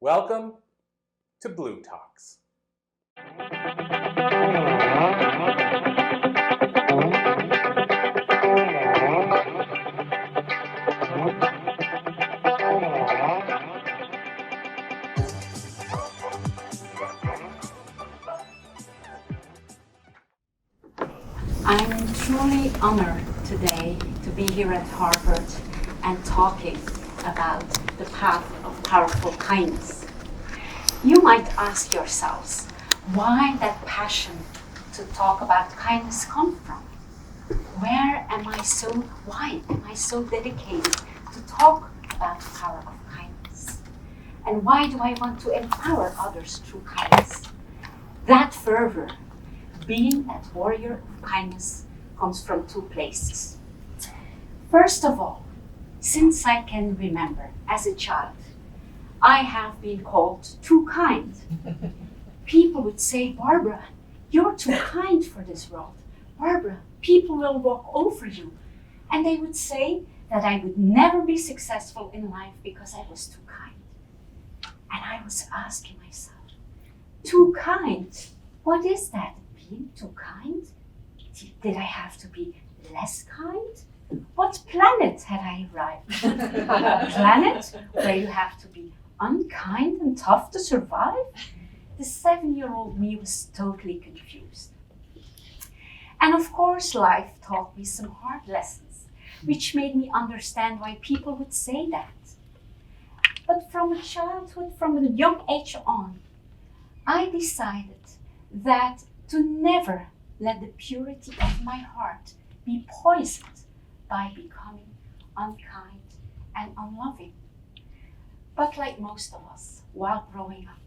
Welcome to Blue Talks. I'm truly honored today to be here at Harvard and talking about the path of powerful kindness. You might ask yourselves, why that passion to talk about kindness come from? Why am I so dedicated to talk about the power of kindness? And why do I want to empower others through kindness? That fervor, being that warrior of kindness, comes from two places. First of all, since I can remember as a child, I have been called too kind. People would say, Barbara, you're too kind for this world. Barbara, people will walk over you. And they would say that I would never be successful in life because I was too kind. And I was asking myself, too kind? What is that? Being too kind? Did I have to be less kind? What planet had I arrived? A planet where you have to be unkind and tough to survive? The 7-year-old me was totally confused. And of course, life taught me some hard lessons, which made me understand why people would say that. But from a childhood, from a young age on, I decided that to never let the purity of my heart be poisoned by becoming unkind and unloving. But like most of us, while growing up,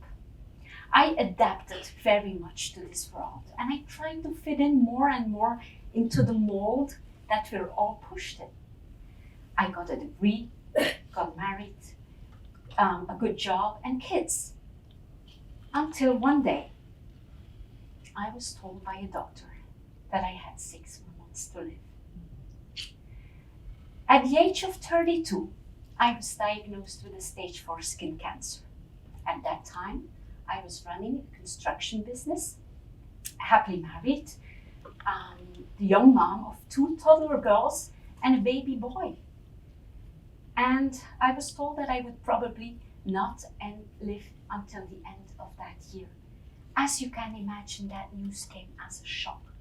I adapted very much to this world, and I tried to fit in more and more into the mold that we're all pushed in. I got a degree, got married, a good job, and kids. Until one day, I was told by a doctor that I had 6 more months to live. At the age of 32, I was diagnosed with a stage 4 skin cancer. At that time, I was running a construction business, happily married, the young mom of 2 toddler girls and a baby boy. And I was told that I would probably not live until the end of that year. As you can imagine, that news came as a shock.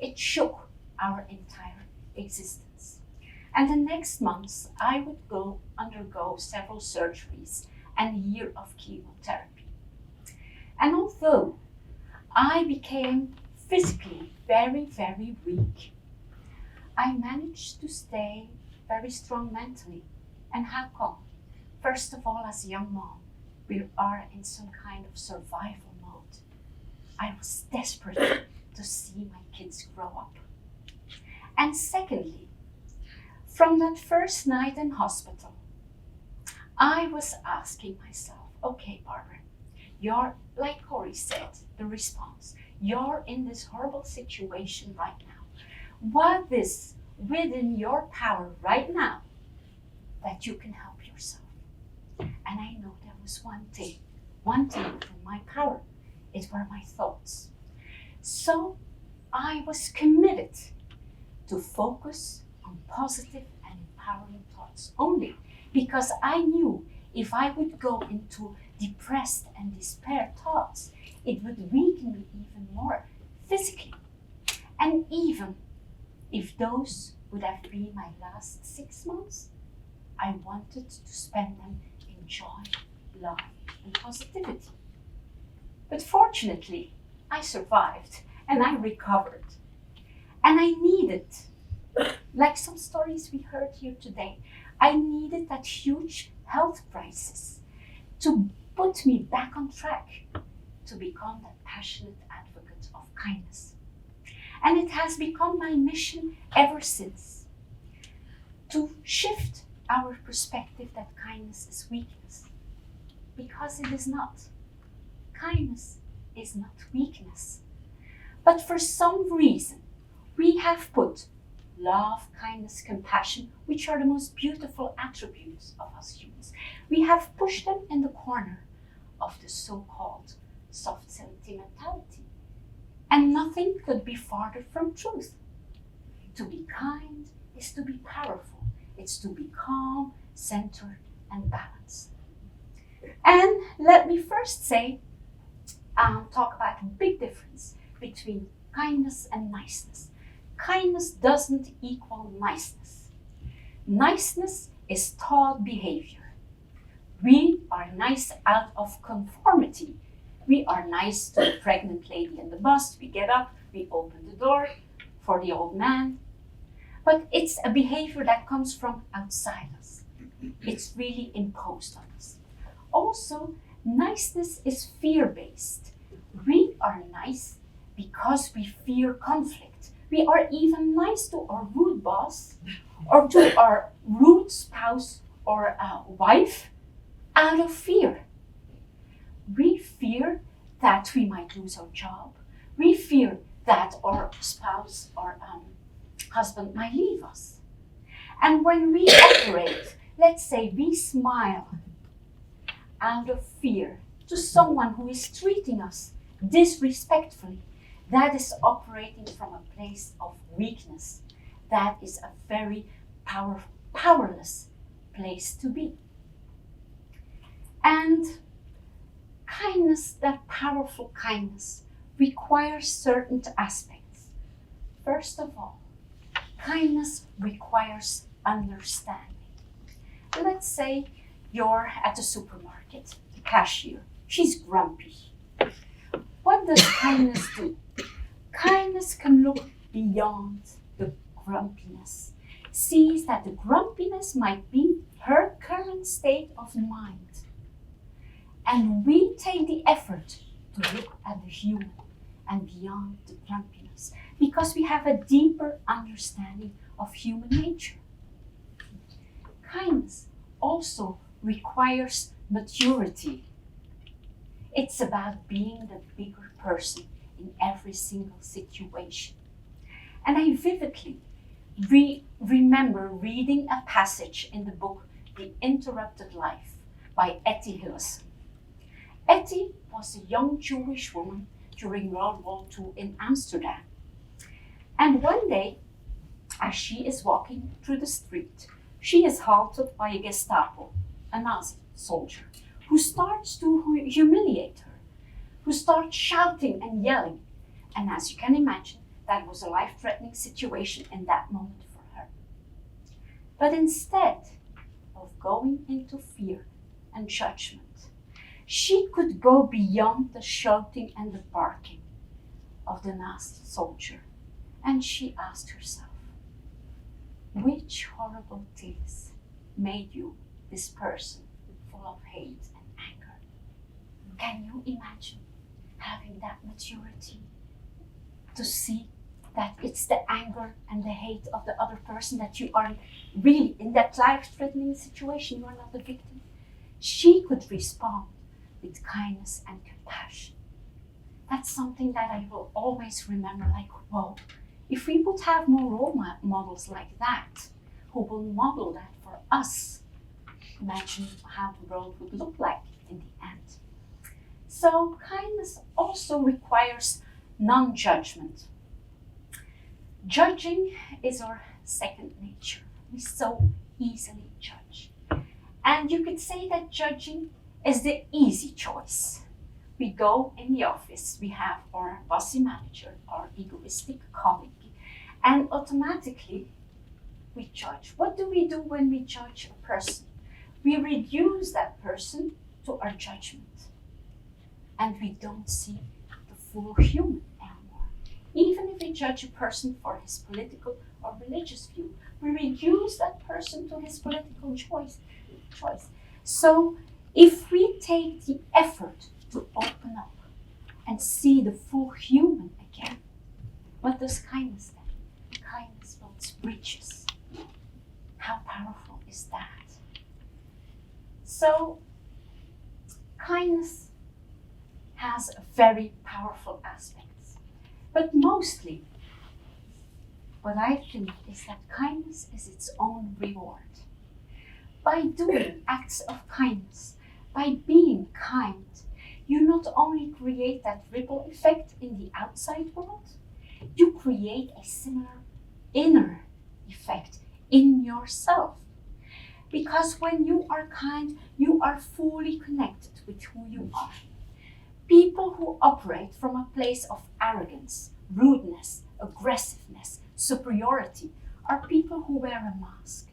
It shook our entire existence. And the next months, I would undergo several surgeries and a year of chemotherapy. And although I became physically very, very weak, I managed to stay very strong mentally. And how come? First of all, as a young mom, we are in some kind of survival mode. I was desperate to see my kids grow up. And secondly, from that first night in hospital, I was asking myself, okay, Barbara, you're, like Corey said, the response, you're in this horrible situation right now. What is within your power right now that you can help yourself? And I know there was one thing within my power. It were my thoughts. So I was committed to focus on positive and empowering thoughts only, because I knew if I would go into depressed and despair thoughts, it would weaken me even more physically. And even if those would have been my last 6 months, I wanted to spend them in joy, love, and positivity. But fortunately, I survived and I recovered. And I needed, like some stories we heard here today, I needed that huge health crisis to put me back on track, to become that passionate advocate of kindness. And it has become my mission ever since, to shift our perspective that kindness is weakness, because it is not. Kindness is not weakness. But for some reason, we have put love, kindness, compassion, which are the most beautiful attributes of us humans. We have pushed them in the corner of the so-called soft sentimentality. And nothing could be farther from truth. To be kind is to be powerful. It's to be calm, centered, and balanced. And let me first say, talk about the big difference between kindness and niceness. Kindness doesn't equal niceness. Niceness is taught behavior. We are nice out of conformity. We are nice to the pregnant lady in the bus. We get up, we open the door for the old man. But it's a behavior that comes from outside us. It's really imposed on us. Also, niceness is fear-based. We are nice because we fear conflict. We are even nice to our rude boss or to our rude spouse or wife out of fear. We fear that we might lose our job. We fear that our spouse or husband might leave us. And when we operate, let's say we smile out of fear to someone who is treating us disrespectfully, that is operating from a place of weakness. That is a very powerless place to be. And kindness, that powerful kindness, requires certain aspects. First of all, kindness requires understanding. Let's say you're at the supermarket, the cashier, she's grumpy. What does kindness do? Kindness can look beyond the grumpiness, sees that the grumpiness might be her current state of mind. And we take the effort to look at the human and beyond the grumpiness because we have a deeper understanding of human nature. Kindness also requires maturity. It's about being the bigger person in every single situation. And I vividly remember reading a passage in the book The Interrupted Life by Etty Hillesum. Etty was a young Jewish woman during World War II in Amsterdam. And one day, as she is walking through the street, she is halted by a Gestapo, a Nazi soldier, who starts to humiliate her, who starts shouting and yelling. And as you can imagine, that was a life-threatening situation in that moment for her. But instead of going into fear and judgment, she could go beyond the shouting and the barking of the Nazi soldier. And she asked herself, which horrible things made you this person full of hate and anger? Can you imagine having that maturity to see that it's the anger and the hate of the other person, that you are really in that life-threatening situation, you are not the victim? She could respond with kindness and compassion. That's something that I will always remember, like, whoa, if we would have more role models like that, who will model that for us, imagine how the world would look like in the end. So kindness also requires non-judgment. Judging is our second nature. We so easily judge. And you could say that judging is the easy choice. We go in the office, we have our bossy manager, our egoistic colleague, and automatically we judge. What do we do when we judge a person? We reduce that person to our judgment. And we don't see the full human anymore. Even if we judge a person for his political or religious view, we reduce that person to his political choice. So if we take the effort to open up and see the full human again, what does kindness then? Kindness builds bridges. How powerful is that? So kindness has very powerful aspects, but mostly what I think is that kindness is its own reward. By doing acts of kindness, by being kind, only create that ripple effect in the outside world, you create a similar inner effect in yourself. Because when you are kind, you are fully connected with who you are. People who operate from a place of arrogance, rudeness, aggressiveness, superiority are people who wear a mask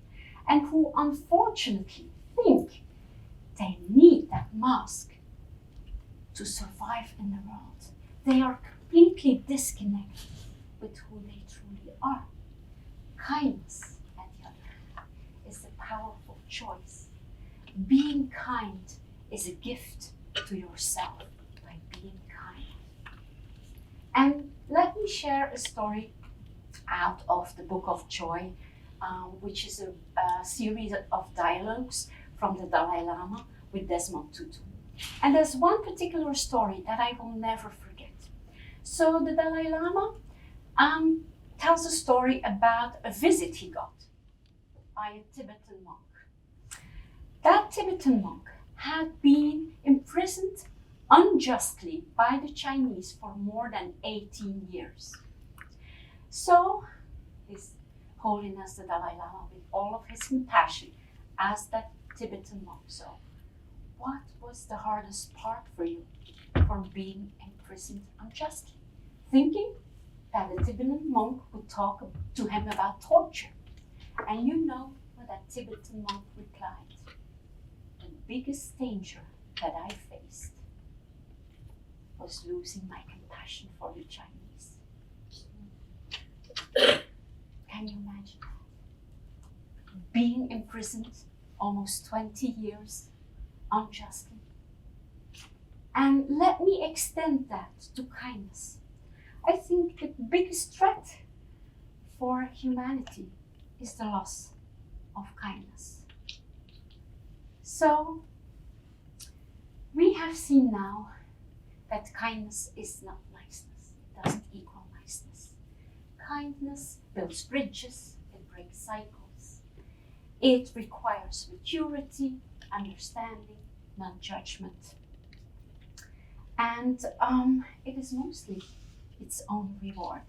and who unfortunately think they need that mask to survive in the world. They are completely disconnected with who they truly are. Kindness, at the other hand, is a powerful choice. Being kind is a gift to yourself by being kind. And let me share a story out of the Book of Joy, which is a series of dialogues from the Dalai Lama with Desmond Tutu. And there's one particular story that I will never forget. So the Dalai Lama tells a story about a visit he got by a Tibetan monk. That Tibetan monk had been imprisoned unjustly by the Chinese for more than 18 years. So His Holiness the Dalai Lama, with all of his compassion, asked that Tibetan monk, so what was the hardest part for you for being imprisoned unjustly? Thinking that a Tibetan monk would talk to him about torture. And you know what that Tibetan monk replied? The biggest danger that I faced was losing my compassion for the Chinese. Can you imagine that? Being imprisoned almost 20 years unjustly. And let me extend that to kindness. I think the biggest threat for humanity is the loss of kindness. So we have seen now that kindness is not niceness. It doesn't equal niceness. Kindness builds bridges, it breaks cycles. It requires maturity, understanding, non-judgment. And it is mostly its own reward.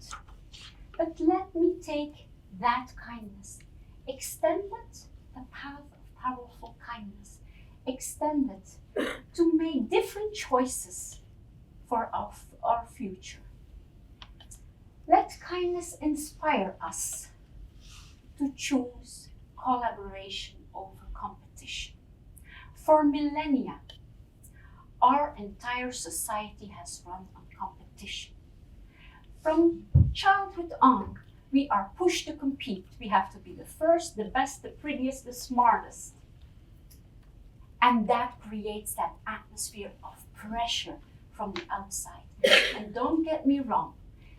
But let me take that kindness, extend it, the path of powerful kindness, extend it to make different choices for our future. Let kindness inspire us to choose collaboration over competition. For millennia, our entire society has run on competition. From childhood on, we are pushed to compete. We have to be the first, the best, the prettiest, the smartest. And that creates that atmosphere of pressure from the outside. And don't get me wrong,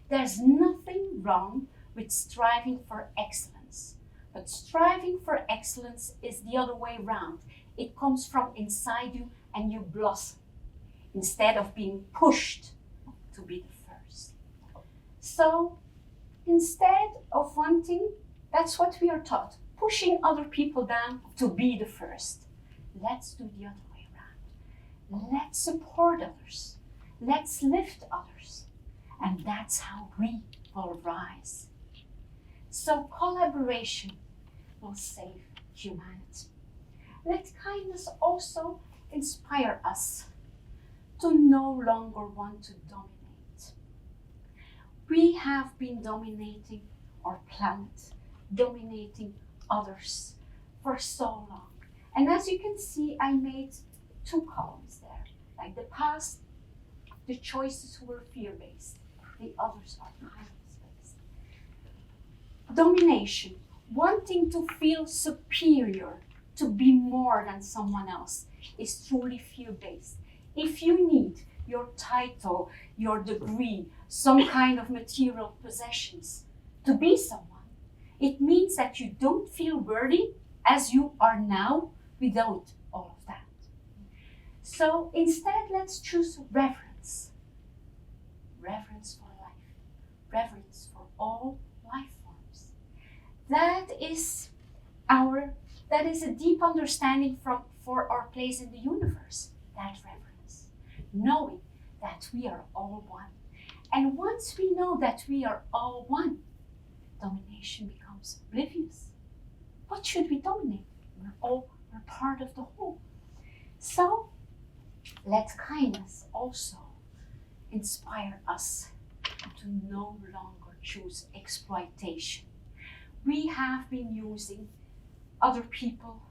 there's nothing wrong with striving for excellence. But striving for excellence is the other way around. It comes from inside you and you blossom, instead of being pushed to be the first. So instead of wanting, that's what we are taught, pushing other people down to be the first. Let's do the other way around. Let's support others. Let's lift others. And that's how we will rise. So collaboration will save humanity. Let kindness also inspire us to no longer want to dominate. We have been dominating our planet, dominating others for so long. And as you can see, I made 2 columns there. Like the past, the choices were fear-based. The others are kindness-based. Domination, wanting to feel superior, to be more than someone else, is truly fear-based. If you need your title, your degree, some kind of material possessions to be someone, it means that you don't feel worthy as you are now without all of that. So instead, let's choose reverence. Reverence for life. Reverence for all life forms. That is a deep understanding for our place in the universe. That reverence. Knowing that we are all one. And once we know that we are all one, domination becomes oblivious. What should we dominate? We're part of the whole. So let kindness also inspire us to no longer choose exploitation. We have been using other people,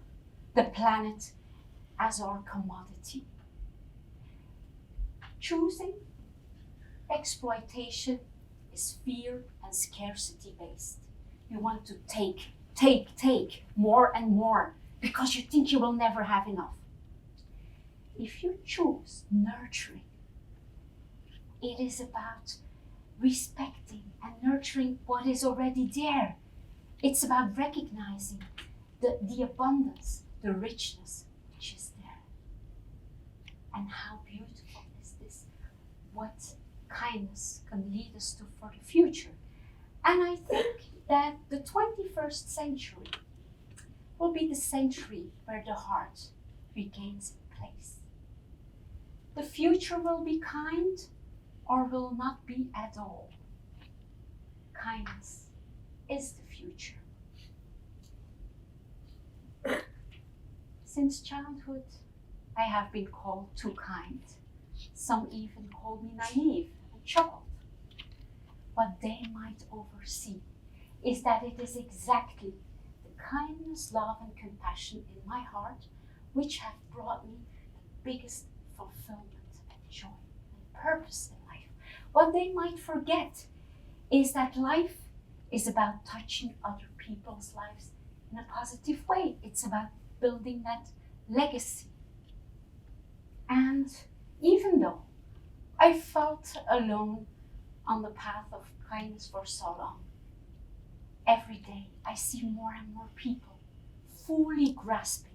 the planet, as our commodity. Choosing exploitation is fear and scarcity based. You want to take more and more because you think you will never have enough. If you choose nurturing, it is about respecting and nurturing what is already there. It's about recognizing the abundance, the richness which is there. And how beautiful is this? What kindness can lead us to for the future. And I think that the 21st century will be the century where the heart regains its place. The future will be kind or will not be at all. Kindness is the future. Since childhood, I have been called too kind. Some even called me naive and chuckled. What they might oversee is that it is exactly the kindness, love, and compassion in my heart which have brought me the biggest fulfillment and joy and purpose in life. What they might forget is that life is about touching other people's lives in a positive way. It's about building that legacy. And even though I felt alone on the path of kindness for so long, every day I see more and more people fully grasping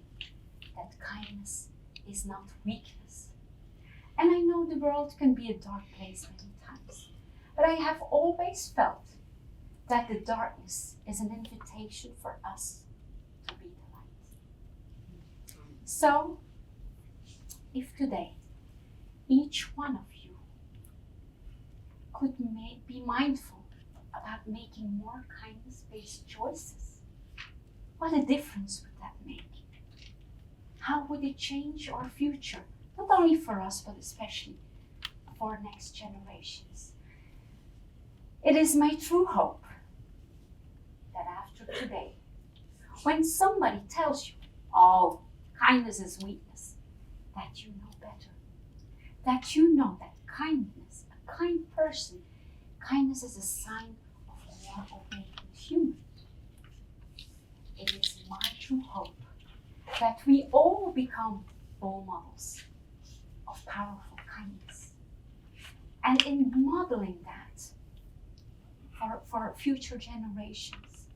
that kindness is not weakness. And I know the world can be a dark place many times, but I have always felt that the darkness is an invitation for us to be the light. So, if today each one of you could be mindful about making more kindness-based choices, what a difference would that make? How would it change our future? Not only for us, but especially for next generations. It is my true hope that after today, when somebody tells you, oh, kindness is weakness, that you know better. That you know that kindness, a kind person, kindness is a sign of a more awakened human. It is my true hope that we all become role models of powerful kindness. And in modeling that for future generations,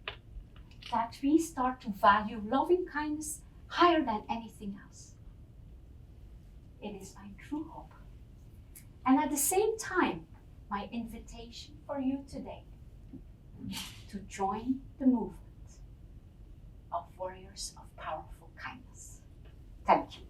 that we start to value loving kindness higher than anything else. It is my true hope. And at the same time, my invitation for you today to join the movement of warriors of powerful kindness. Thank you.